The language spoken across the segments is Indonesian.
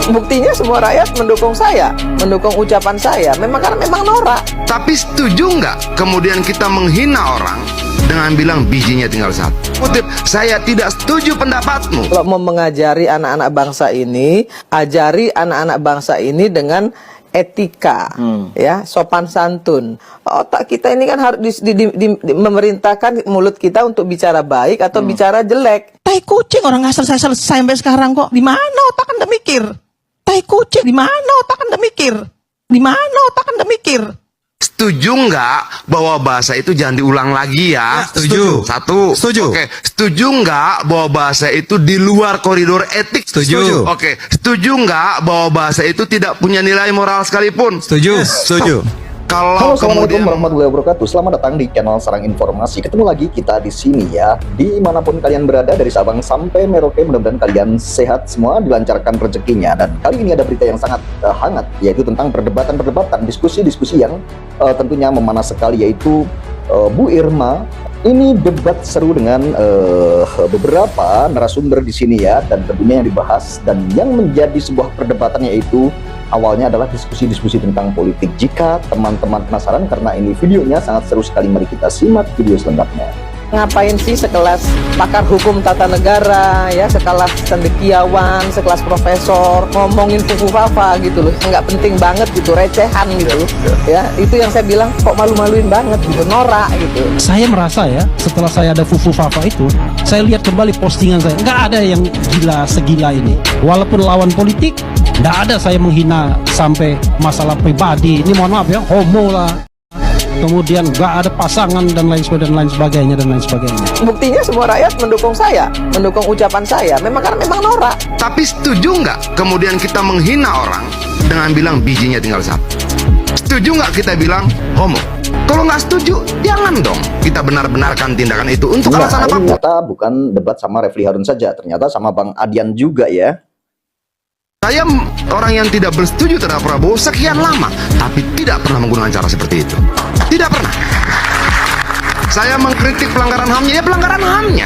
Buktinya semua rakyat mendukung saya, mendukung ucapan saya. Karena memang norak. Tapi setuju nggak kemudian kita menghina orang dengan bilang bijinya tinggal satu? Kutip, saya tidak setuju pendapatmu. Kalau mau mengajari anak-anak bangsa ini, ajari anak-anak bangsa ini dengan etika, ya, sopan santun. Otak kita ini kan harus memerintahkan mulut kita untuk bicara baik atau bicara jelek. Tai kucing, orang nggak selesai sampai sekarang kok. Di mana otak Anda mikir? Tai kucing, di mana otak Anda mikir? Di mana otak Anda mikir? Setuju nggak bahwa bahasa itu jangan diulang lagi ya? Setuju. Satu. Setuju. Oke. Setuju nggak bahwa bahasa itu di luar koridor etik? Setuju. Oke. Setuju nggak bahwa bahasa itu tidak punya nilai moral sekalipun? Setuju. Setuju. Kalau Halo, assalamualaikum kemudian warahmatullahi wabarakatuh. Selamat datang di channel Sarang Informasi. Ketemu lagi kita di sini ya. Dimanapun kalian berada, dari Sabang sampai Merauke, mudah-mudahan kalian sehat semua, dilancarkan rezekinya. Dan kali ini ada berita yang sangat hangat, yaitu tentang perdebatan-perdebatan, diskusi-diskusi yang tentunya memanas sekali, yaitu Bu Irma. Ini debat seru dengan beberapa narasumber di sini ya, dan tentunya yang dibahas dan yang menjadi sebuah perdebatan yaitu awalnya adalah diskusi-diskusi tentang politik. Jika teman-teman penasaran karena ini videonya sangat seru sekali, mari kita simak video selengkapnya. Ngapain sih sekelas pakar hukum tata negara, ya, sekelas cendekiawan, sekelas profesor ngomongin fufu-fafa gitu loh, nggak penting banget gitu, recehan gitu loh, ya. Itu yang saya bilang kok malu-maluin banget gitu, norak gitu. Saya merasa ya, setelah saya ada fufu fafa itu, saya lihat kembali postingan saya, nggak ada yang gila segila ini. Walaupun lawan politik, nggak ada saya menghina sampai masalah pribadi. Ini mohon maaf ya, homo lah. Kemudian nggak ada pasangan dan lain sebagainya dan lain sebagainya. Buktinya semua rakyat mendukung saya, mendukung ucapan saya. Karena memang norak. tapi setuju nggak kemudian kita menghina orang dengan bilang bijinya tinggal satu? Setuju nggak kita bilang homo? Kalau nggak setuju, jangan dong kita benar-benarkan tindakan itu untuk alasan Ini apapun. ternyata bukan debat sama Refli Harun saja, ternyata sama Bang Adian juga ya. Saya orang yang tidak bersetuju terhadap Prabowo sekian lama, tapi tidak pernah menggunakan cara seperti itu. Tidak pernah. Saya mengkritik pelanggaran HAM-nya, ya pelanggaran HAM-nya.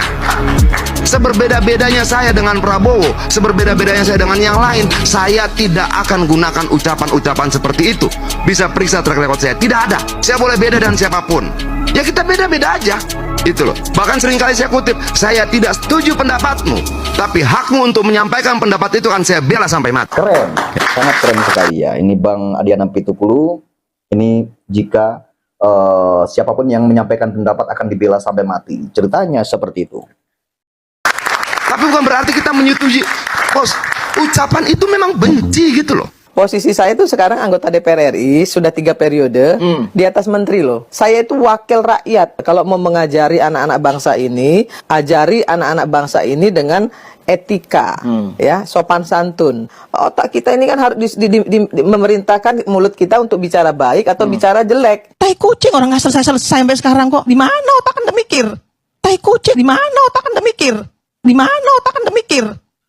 Seberbeda-bedanya saya dengan Prabowo, seberbeda-bedanya saya dengan yang lain, saya tidak akan gunakan ucapan-ucapan seperti itu. Bisa periksa track record saya, tidak ada. Saya boleh beda dengan siapapun. Ya kita beda-beda aja. Itu loh. Bahkan seringkali saya kutip, saya tidak setuju pendapatmu, tapi hakmu untuk menyampaikan pendapat itu kan saya bela sampai mati. Keren, sangat keren sekali ya. Ini Bang Adian Apitupulu. Ini jika siapapun yang menyampaikan pendapat akan dibela sampai mati. Ceritanya seperti itu. Tapi bukan berarti kita menyetujui. Bos, ucapan itu memang benci gitu loh. Posisi saya itu sekarang anggota DPR RI, sudah 3 periode, di atas menteri loh. Saya itu wakil rakyat. Kalau mau mengajari anak-anak bangsa ini, ajari anak-anak bangsa ini dengan etika, ya, sopan santun. Otak kita ini kan harus memerintahkan mulut kita untuk bicara baik atau bicara jelek. Tai kucing, orang nggak selesai sampai sekarang kok. Di mana otak Anda mikir? Tai kucing, di mana otak Anda mikir? Di mana otak Anda mikir?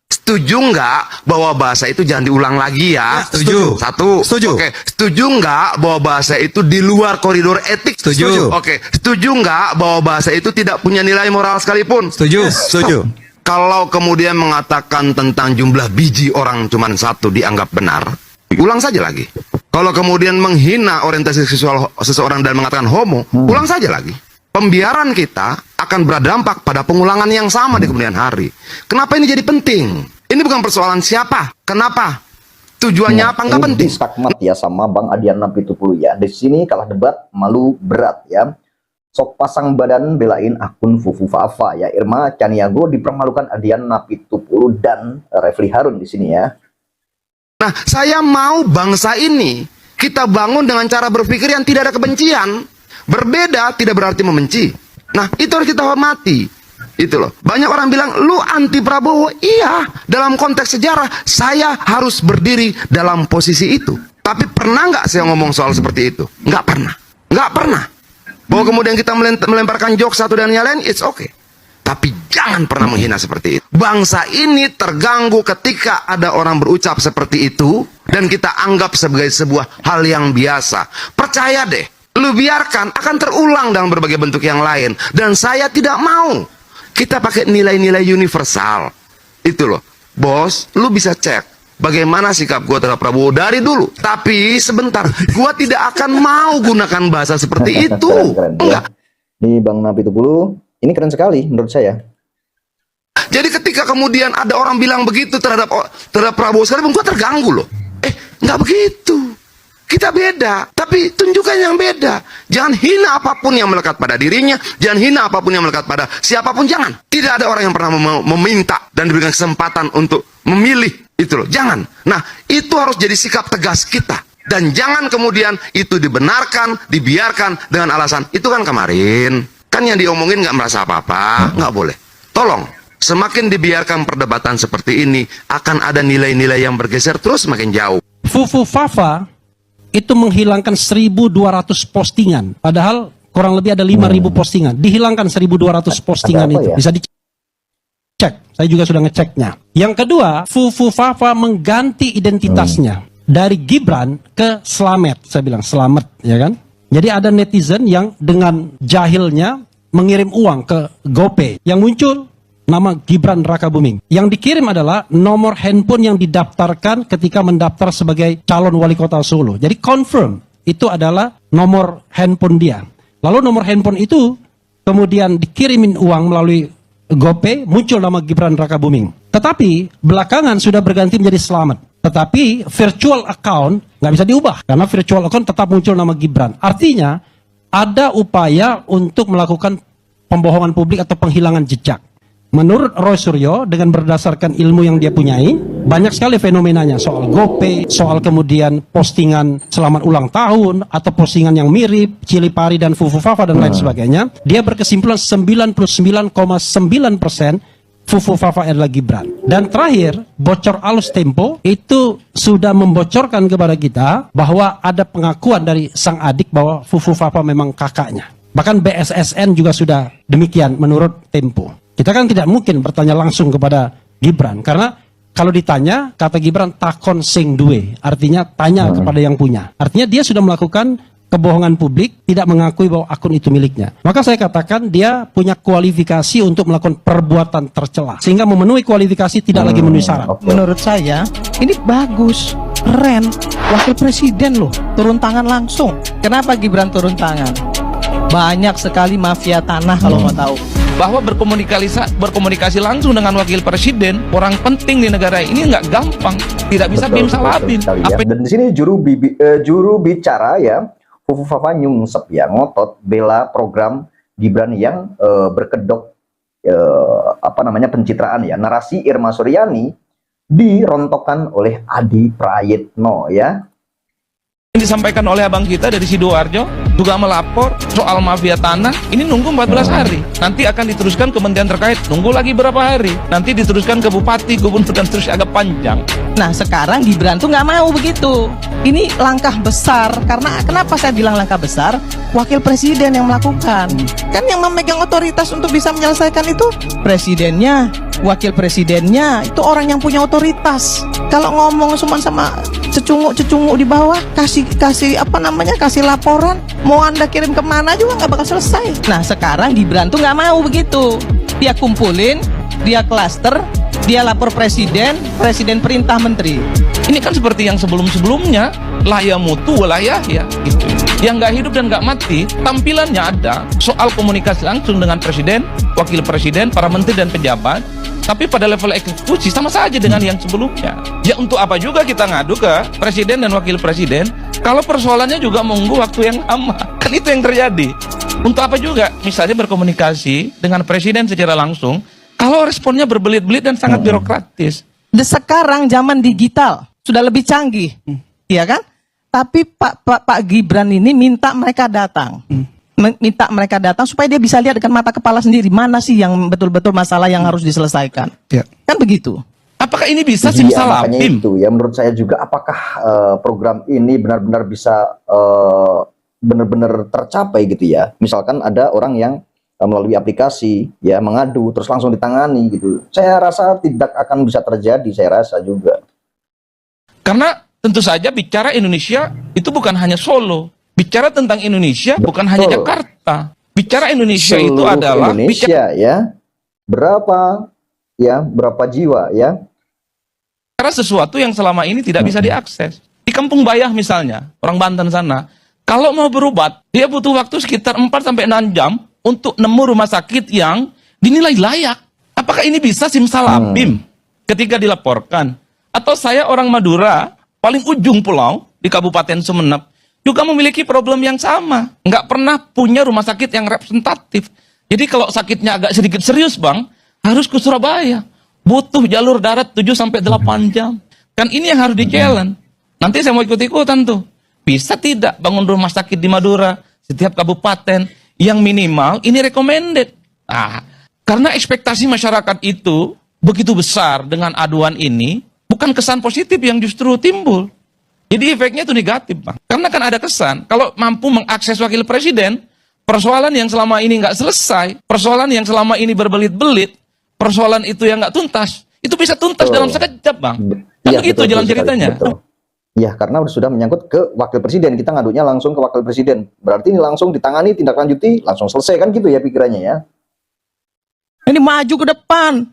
Setuju nggak bahwa bahasa itu jangan diulang lagi ya? Setuju. Satu. Setuju. Oke. Setuju nggak bahwa bahasa itu di luar koridor etik? Setuju. Oke. Setuju nggak bahwa bahasa itu tidak punya nilai moral sekalipun? Setuju. Setuju. Kalau kemudian mengatakan tentang jumlah biji orang cuma satu dianggap benar, ulang saja lagi. Kalau kemudian menghina orientasi seksual seseorang dan mengatakan homo, ulang saja lagi. Pembiaran kita akan berdampak pada pengulangan yang sama di kemudian hari. Kenapa ini jadi penting? Ini bukan persoalan siapa, kenapa, tujuannya apa, nggak penting. Skakmat ya sama Bang Adian Apitupulu ya. Di sini kalah debat, malu berat ya. Sok pasang badan belain akun Fufu Fafa ya. Irma Caniago dipermalukan Adian Apitupulu dan Refli Harun di sini ya. Nah, saya mau bangsa ini kita bangun dengan cara berpikir yang tidak ada kebencian. Berbeda tidak berarti membenci. Nah, itu harus kita hormati. Itu loh. Banyak orang bilang, lu anti Prabowo. Iya, dalam konteks sejarah, saya harus berdiri dalam posisi itu. Tapi pernah nggak saya ngomong soal seperti itu? Nggak pernah. Nggak pernah. Bahwa kemudian kita melemparkan jokes satu dan yang lain, it's okay. Tapi jangan pernah menghina seperti itu. Bangsa ini terganggu ketika ada orang berucap seperti itu, dan kita anggap sebagai sebuah hal yang biasa. Percaya deh, lu biarkan akan terulang dalam berbagai bentuk yang lain. Dan saya tidak mau kita pakai nilai-nilai universal. Itu loh. Bos, lu bisa cek bagaimana sikap gue terhadap Prabowo dari dulu. Tapi sebentar, gue tidak akan mau gunakan bahasa seperti itu. Keren, Enggak. ya. Ini Bang Napitupulu, ini keren sekali menurut saya. Jadi ketika kemudian ada orang bilang begitu terhadap Prabowo sekarang, gue terganggu loh. Nggak begitu. Kita beda, tapi tunjukkan yang beda. Jangan hina apapun yang melekat pada dirinya, jangan hina apapun yang melekat pada siapapun, jangan. Tidak ada orang yang pernah meminta dan diberikan kesempatan untuk memilih, itu loh. Jangan. Nah, itu harus jadi sikap tegas kita. Dan jangan kemudian itu dibenarkan, dibiarkan dengan alasan, itu kan kemarin. Kan yang diomongin nggak merasa apa-apa, nggak boleh. Tolong, semakin dibiarkan perdebatan seperti ini, akan ada nilai-nilai yang bergeser terus semakin jauh. Fufu Fafa itu menghilangkan 1.200 postingan. Padahal kurang lebih ada 5.000 postingan. Dihilangkan 1.200 postingan apa itu. ya? Bisa dicek. Saya juga sudah ngeceknya. Yang kedua, Fufu Fafa mengganti identitasnya. Dari Gibran ke Slamet. Saya bilang Slamet, ya kan? Jadi ada netizen yang dengan jahilnya mengirim uang ke GoPay. Yang muncul nama Gibran Rakabuming. Yang dikirim adalah nomor handphone yang didaftarkan ketika mendaftar sebagai calon wali kota Solo. Jadi confirm itu adalah nomor handphone dia. Lalu nomor handphone itu kemudian dikirimin uang melalui GoPay, muncul nama Gibran Rakabuming. Tetapi belakangan sudah berganti menjadi Slamet. Tetapi virtual account nggak bisa diubah karena virtual account tetap muncul nama Gibran. Artinya ada upaya untuk melakukan pembohongan publik atau penghilangan jejak. Menurut Roy Suryo, dengan berdasarkan ilmu yang dia punyai, banyak sekali fenomenanya soal GoPay, soal kemudian postingan selamat ulang tahun, atau postingan yang mirip, Cili Pari dan Fufu Fafa dan lain sebagainya. Dia berkesimpulan 99,9% Fufu Fafa adalah Gibran. Dan terakhir, bocor alus Tempo itu sudah membocorkan kepada kita bahwa ada pengakuan dari sang adik bahwa Fufu Fafa memang kakaknya. Bahkan BSSN juga sudah demikian menurut Tempo. Kita kan tidak mungkin bertanya langsung kepada Gibran, karena kalau ditanya, kata Gibran takon sing duwe, artinya tanya kepada yang punya. Artinya dia sudah melakukan kebohongan publik, tidak mengakui bahwa akun itu miliknya. Maka saya katakan dia punya kualifikasi untuk melakukan perbuatan tercela, sehingga memenuhi kualifikasi tidak lagi memenuhi syarat. Menurut saya ini bagus, keren. Wakil presiden loh, turun tangan langsung. Kenapa Gibran turun tangan? Banyak sekali mafia tanah kalau mau tahu. Bahwa berkomunikasi langsung dengan wakil presiden, orang penting di negara ini nggak gampang, tidak bisa bim salabim. Ya. Dan di sini juru bicara ya, Fufu Fafa nyungsep ya, ngotot bela program Gibran yang berkedok pencitraan ya. Narasi Irma Suryani dirontokkan oleh Adi Prayitno ya. Yang disampaikan oleh abang kita dari Sidoarjo juga melapor soal mafia tanah, ini nunggu 14 hari. Nanti akan diteruskan kementerian terkait, nunggu lagi berapa hari. Nanti diteruskan ke bupati, gubernur, dan terus agak panjang. Nah sekarang Gibran tuh nggak mau begitu. Ini langkah besar, karena kenapa saya bilang langkah besar? Wakil presiden yang melakukan. Kan yang memegang otoritas untuk bisa menyelesaikan itu presidennya, wakil presidennya, itu orang yang punya otoritas. Kalau ngomong cuma sama cecunguk di bawah, kasih laporan, mau Anda kirim kemana juga nggak bakal selesai. Nah sekarang Gibran tuh nggak mau begitu. Dia kumpulin, dia klaster, dia lapor presiden perintah menteri. Ini kan seperti yang sebelum-sebelumnya, laya mutu walayah ya gitu. Yang nggak hidup dan nggak mati, tampilannya ada soal komunikasi langsung dengan presiden, wakil presiden, para menteri dan pejabat. Tapi pada level eksekusi sama saja dengan yang sebelumnya. Ya untuk apa juga kita ngadu ke presiden dan wakil presiden kalau persoalannya juga menunggu waktu yang lama. Kan itu yang terjadi. Untuk apa juga misalnya berkomunikasi dengan presiden secara langsung kalau responnya berbelit-belit dan sangat birokratis. Sekarang zaman digital sudah lebih canggih, ya kan? Tapi Pak Gibran ini minta mereka datang. Minta mereka datang supaya dia bisa lihat dengan mata kepala sendiri mana sih yang betul-betul masalah yang harus diselesaikan. Ya. Kan begitu. Apakah ini bisa Iya, makanya simsalabim? itu ya menurut saya juga, apakah program ini benar-benar bisa benar-benar tercapai gitu ya. Misalkan ada orang yang melalui aplikasi ya mengadu terus langsung ditangani gitu. Saya rasa tidak akan bisa terjadi, saya rasa juga. Karena tentu saja bicara Indonesia itu bukan hanya Solo. Bicara tentang Indonesia bukan hanya Jakarta. Bicara Indonesia itu Seluruh adalah Indonesia ya. Berapa jiwa ya Karena sesuatu yang selama ini tidak bisa diakses. Di Kampung Bayah misalnya, orang Banten sana, kalau mau berobat, dia butuh waktu sekitar 4-6 jam untuk nemu rumah sakit yang dinilai layak. Apakah ini bisa simsalabim ketika dilaporkan? Atau saya orang Madura, paling ujung pulau di Kabupaten Sumeneb, juga memiliki problem yang sama. Nggak pernah punya rumah sakit yang representatif. Jadi kalau sakitnya agak sedikit serius, Bang, harus ke Surabaya. Butuh jalur darat 7-8 jam. Kan ini yang harus di-challenge. Nanti saya mau ikut-ikutan tuh. Bisa tidak bangun rumah sakit di Madura, setiap kabupaten, yang minimal ini recommended. Nah, karena ekspektasi masyarakat itu begitu besar dengan aduan ini, bukan kesan positif yang justru timbul. Jadi efeknya itu negatif, Bang. Karena kan ada kesan, kalau mampu mengakses wakil presiden, persoalan yang selama ini nggak selesai, persoalan yang selama ini berbelit-belit, persoalan itu yang nggak tuntas, itu bisa tuntas dalam sekejap, Bang. Kan Iya, begitu jalan ceritanya. Betul. Ya, karena sudah menyangkut ke wakil presiden, kita ngadunya langsung ke wakil presiden. Berarti ini langsung ditangani, tindak lanjuti, langsung selesai kan gitu ya pikirannya ya. Ini maju ke depan.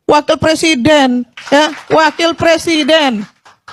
Wakil presiden, ya, wakil presiden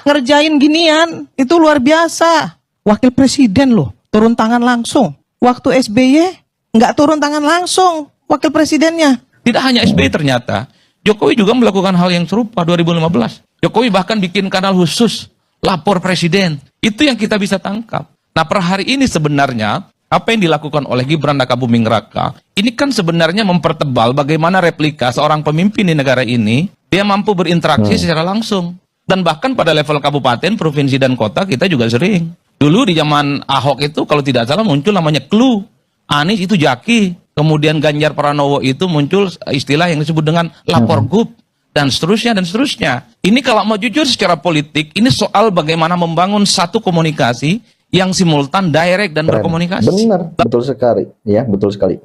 ngerjain ginian itu luar biasa. Wakil presiden loh, turun tangan langsung. Waktu SBY nggak turun tangan langsung wakil presidennya. Tidak hanya SBY ternyata, Jokowi juga melakukan hal yang serupa 2015. Jokowi bahkan bikin kanal khusus, lapor presiden. Itu yang kita bisa tangkap. Nah, per hari ini sebenarnya, apa yang dilakukan oleh Gibran Rakabuming Raka, ini kan sebenarnya mempertebal bagaimana replika seorang pemimpin di negara ini, dia mampu berinteraksi secara langsung. Dan bahkan pada level kabupaten, provinsi, dan kota, kita juga sering. Dulu di zaman Ahok itu, kalau tidak salah muncul namanya clue. Anies itu Jaki. Kemudian Ganjar Pranowo itu muncul istilah yang disebut dengan lapor gub. Dan seterusnya, dan seterusnya. Ini kalau mau jujur secara politik, ini soal bagaimana membangun satu komunikasi yang simultan, direct, dan berkomunikasi. Benar, betul sekali. Ya, betul sekali.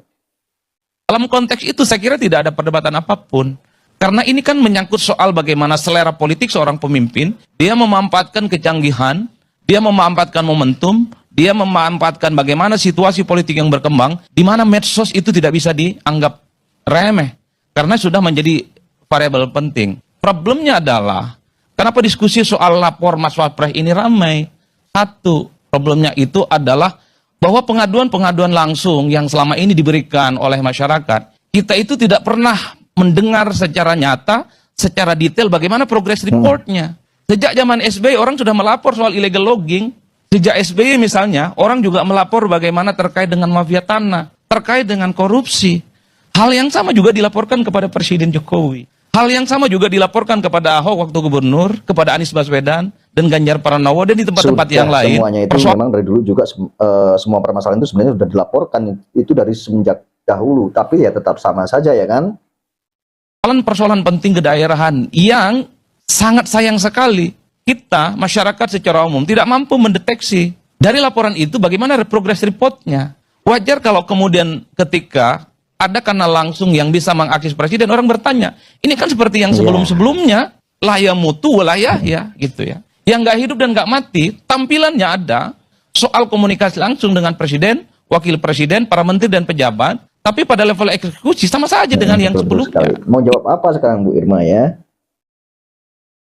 Dalam konteks itu saya kira tidak ada perdebatan apapun. Karena ini kan menyangkut soal bagaimana selera politik seorang pemimpin, dia memanfaatkan kecanggihan, dia memanfaatkan momentum, dia memanfaatkan bagaimana situasi politik yang berkembang, di mana medsos itu tidak bisa dianggap remeh. Karena sudah menjadi variabel penting. Problemnya adalah, kenapa diskusi soal lapor Mas Wapres ini ramai? Satu, problemnya itu adalah bahwa pengaduan-pengaduan langsung yang selama ini diberikan oleh masyarakat, kita itu tidak pernah mendengar secara nyata, secara detail bagaimana progress reportnya. Sejak zaman SBY orang sudah melapor soal illegal logging. Sejak SBY misalnya, orang juga melapor bagaimana terkait dengan mafia tanah, terkait dengan korupsi. Hal yang sama juga dilaporkan kepada Presiden Jokowi. Hal yang sama juga dilaporkan kepada Ahok waktu gubernur, kepada Anies Baswedan, dan Ganjar Pranowo, dan di tempat-tempat yang lain. Semuanya itu memang dari dulu juga semua permasalahan itu sebenarnya sudah dilaporkan. Itu dari semenjak dahulu. Tapi ya tetap sama saja ya kan? Persoalan penting kedaerahan yang sangat sayang sekali. Kita, masyarakat secara umum, tidak mampu mendeteksi. Dari laporan itu bagaimana progress reportnya. Wajar kalau kemudian ketika ada kanal langsung yang bisa mengakses presiden, orang bertanya, ini kan seperti yang sebelum-sebelumnya, laya mutu walayah ya, gitu ya. Yang nggak hidup dan nggak mati, tampilannya ada soal komunikasi langsung dengan presiden, wakil presiden, para menteri dan pejabat, tapi pada level eksekusi sama saja dengan yang sebelumnya. Mau jawab apa sekarang Bu Irma ya?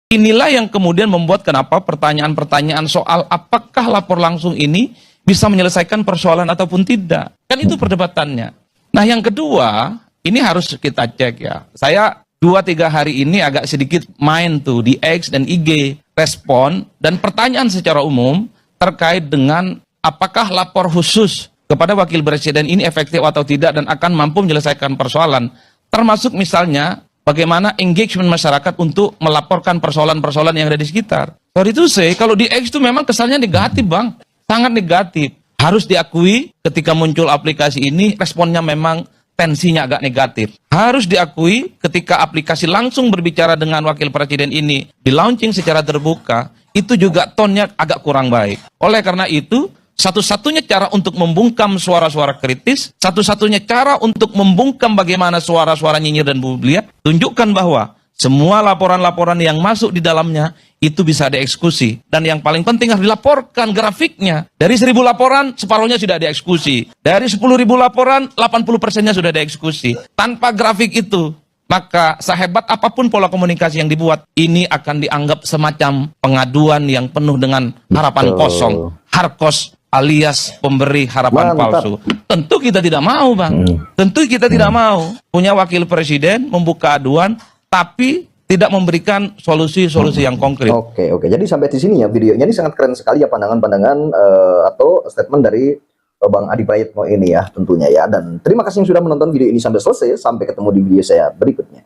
Inilah yang kemudian membuat kenapa pertanyaan-pertanyaan soal apakah lapor langsung ini bisa menyelesaikan persoalan ataupun tidak. Kan itu perdebatannya. Nah, yang kedua, ini harus kita cek ya. Saya 2-3 hari ini agak sedikit main tuh di X dan IG, respon dan pertanyaan secara umum terkait dengan apakah lapor khusus kepada wakil presiden ini efektif atau tidak dan akan mampu menyelesaikan persoalan. Termasuk misalnya bagaimana engagement masyarakat untuk melaporkan persoalan-persoalan yang ada di sekitar. Sorry to say, kalau di X itu memang kesannya negatif, Bang. Sangat negatif. Harus diakui ketika muncul aplikasi ini, responnya memang tensinya agak negatif. Harus diakui ketika aplikasi langsung berbicara dengan wakil presiden ini, di launching secara terbuka, itu juga tonnya agak kurang baik. Oleh karena itu, satu-satunya cara untuk membungkam suara-suara kritis, satu-satunya cara untuk membungkam bagaimana suara-suara nyinyir dan bulian, tunjukkan bahwa semua laporan-laporan yang masuk di dalamnya itu bisa dieksekusi. Dan yang paling penting harus dilaporkan grafiknya. Dari 1.000 laporan, separuhnya sudah dieksekusi. Dari 10.000 laporan, 80%-nya sudah dieksekusi. Tanpa grafik itu, maka sehebat apapun pola komunikasi yang dibuat, ini akan dianggap semacam pengaduan yang penuh dengan harapan kosong, harkos alias pemberi harapan Mantap. palsu. Tentu kita tidak mau, Bang. Tentu kita tidak mau punya wakil presiden membuka aduan, tapi tidak memberikan solusi-solusi yang konkret. Oke, oke. Jadi sampai di sini ya videonya, ini sangat keren sekali ya pandangan-pandangan atau statement dari Bang Adi Prayitno ini ya tentunya ya. Dan terima kasih yang sudah menonton video ini sampai selesai. Sampai ketemu di video saya berikutnya.